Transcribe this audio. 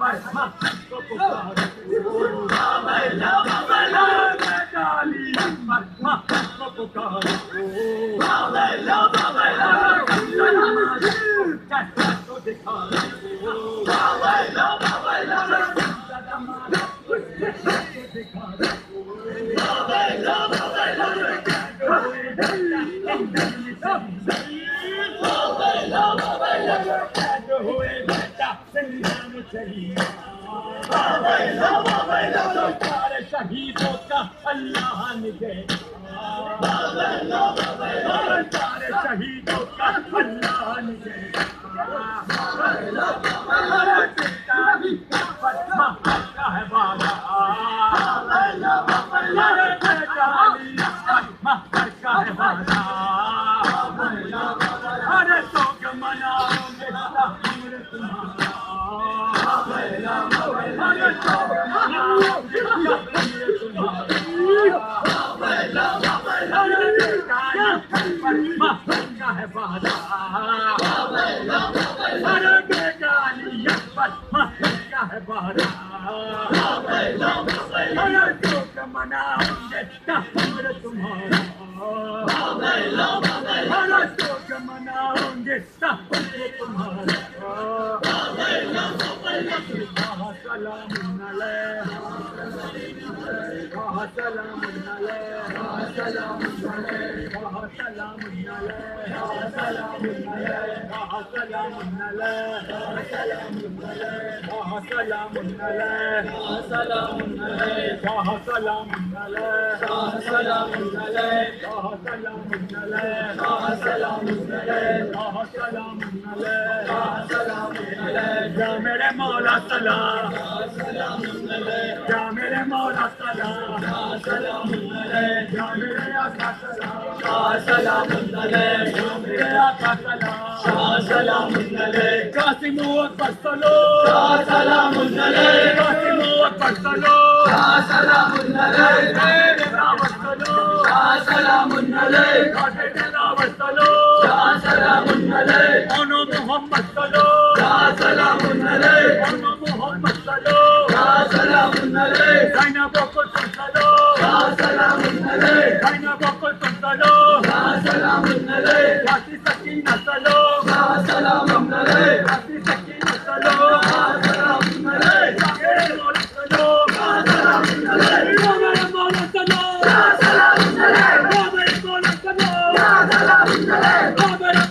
परमा को पुकारो बाबला बाबला काली परमा को पुकारो बाबला बाबला कैसा तो दिखा बाबला बाबला दिखा बाबला बाबला शहीदों का अल्लाह निगे शहीदों का अल्लाह निगे अरे तो मनाओगे मनाओगे या मेरे मौला सलाम या मेरे मौला सलाम या मेरे आका सलाम या मेरे आका सलाम कासिम अकबर सलो सलाम कासिम अकबर सलो सलाम मेरे दावत सलो सलाम मेरे दावत सलो सलाम ओनो मोहम्मद सलो सलाम ओनो मोहम्मद सलो सलाम ज़ैनब को सलो सलाम ज़ैनब को सलो सलाम यासी सकीना सलो सलाम यासी सकीना सलो सलाम मेरे मौला सलो सलाम मेरे मौला सलो सलाम मेरे मौला सलो सलाम